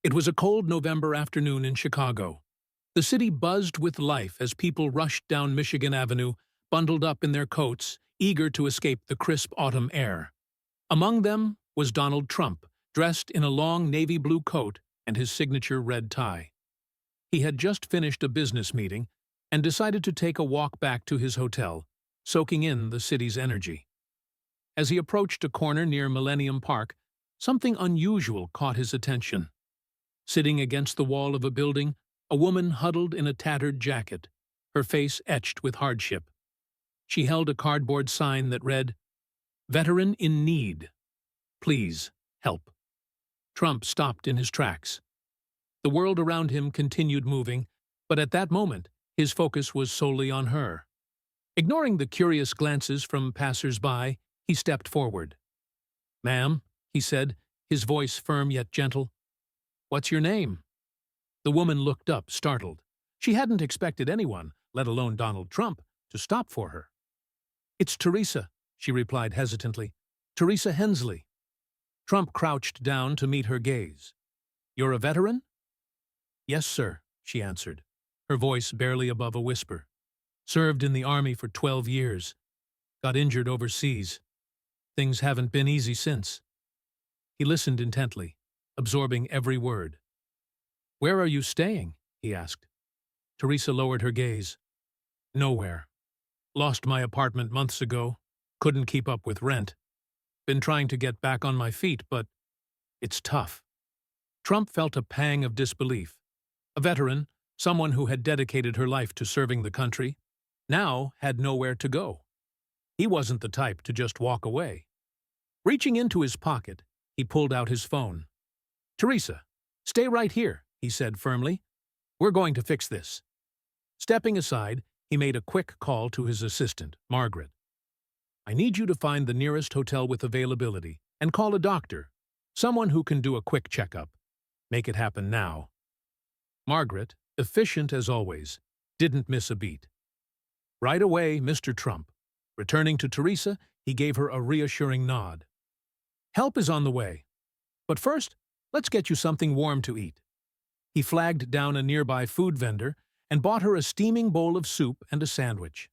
It was a cold November afternoon in Chicago. The city buzzed with life as people rushed down Michigan Avenue, bundled up in their coats, eager to escape the crisp autumn air. Among them was Donald Trump, dressed in a long navy blue coat and his signature red tie. He had just finished a business meeting and decided to take a walk back to his hotel, soaking in the city's energy. As he approached a corner near Millennium Park, something unusual caught his attention. Sitting against the wall of a building, a woman huddled in a tattered jacket, her face etched with hardship. She held a cardboard sign that read, "Veteran in need. Please, help." Trump stopped in his tracks. The world around him continued moving, but at that moment, his focus was solely on her. Ignoring the curious glances from passers-by, he stepped forward. "Ma'am," he said, his voice firm yet gentle, "what's your name?" The woman looked up, startled. She hadn't expected anyone, let alone Donald Trump, to stop for her. "It's Teresa," she replied hesitantly. "Teresa Hensley." Trump crouched down to meet her gaze. "You're a veteran?" "Yes, sir," she answered, her voice barely above a whisper. "Served in the Army for 12 years. Got injured overseas. Things haven't been easy since." He listened intently, absorbing every word. "Where are you staying?" he asked. Teresa lowered her gaze. "Nowhere. Lost my apartment months ago. Couldn't keep up with rent. Been trying to get back on my feet, but it's tough." Trump felt a pang of disbelief. A veteran, someone who had dedicated her life to serving the country, now had nowhere to go. He wasn't the type to just walk away. Reaching into his pocket, he pulled out his phone. "Teresa, stay right here," he said firmly. "We're going to fix this." Stepping aside, he made a quick call to his assistant, Margaret. "I need you to find the nearest hotel with availability and call a doctor, someone who can do a quick checkup. Make it happen now." Margaret, efficient as always, didn't miss a beat. "Right away, Mr. Trump." Returning to Teresa, he gave her a reassuring nod. "Help is on the way. But first, let's get you something warm to eat." He flagged down a nearby food vendor and bought her a steaming bowl of soup and a sandwich.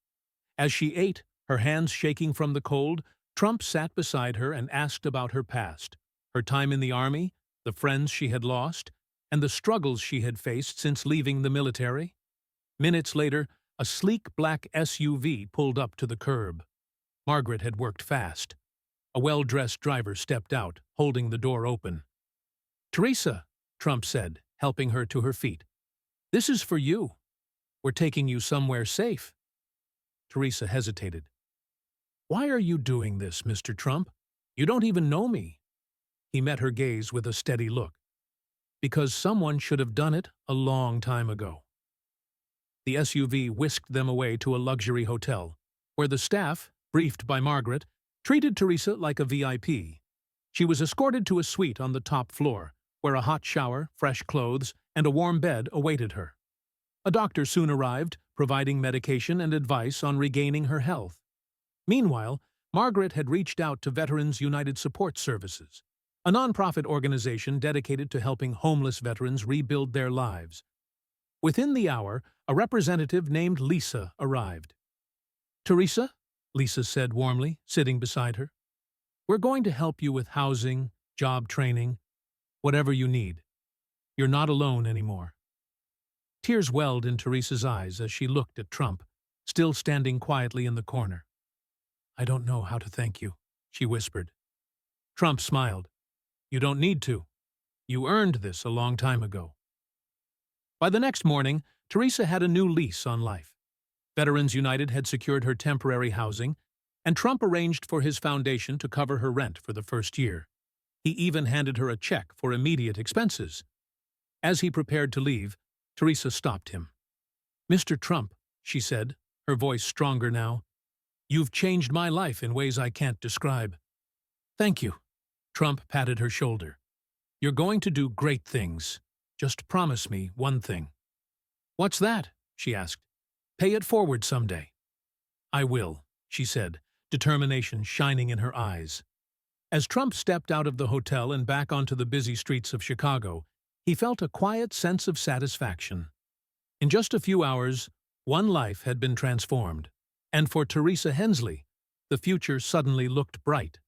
As she ate, her hands shaking from the cold, Trump sat beside her and asked about her past, her time in the Army, the friends she had lost, and the struggles she had faced since leaving the military. Minutes later, a sleek black SUV pulled up to the curb. Margaret had worked fast. A well-dressed driver stepped out, holding the door open. "Teresa," Trump said, helping her to her feet. "This is for you. We're taking you somewhere safe." Teresa hesitated. "Why are you doing this, Mr. Trump? You don't even know me." He met her gaze with a steady look. "Because someone should have done it a long time ago." The SUV whisked them away to a luxury hotel, where the staff, briefed by Margaret, treated Teresa like a VIP. She was escorted to a suite on the top floor, where a hot shower, fresh clothes, and a warm bed awaited her. A doctor soon arrived, providing medication and advice on regaining her health. Meanwhile, Margaret had reached out to Veterans United Support Services, a nonprofit organization dedicated to helping homeless veterans rebuild their lives. Within the hour, a representative named Lisa arrived. "Teresa," Lisa said warmly, sitting beside her, "we're going to help you with housing, job training, whatever you need. You're not alone anymore." Tears welled in Teresa's eyes as she looked at Trump, still standing quietly in the corner. "I don't know how to thank you," she whispered. Trump smiled. "You don't need to. You earned this a long time ago." By the next morning, Teresa had a new lease on life. Veterans United had secured her temporary housing, and Trump arranged for his foundation to cover her rent for the first year. He even handed her a check for immediate expenses. As he prepared to leave, Teresa stopped him. "Mr. Trump," she said, her voice stronger now, "you've changed my life in ways I can't describe." "Thank you." Trump patted her shoulder. "You're going to do great things. Just promise me one thing." "What's that?" she asked. "Pay it forward someday." "I will," she said, determination shining in her eyes. As Trump stepped out of the hotel and back onto the busy streets of Chicago, He felt a quiet sense of satisfaction. In just a few hours, one life had been transformed, and for Teresa Hensley, the future suddenly looked bright.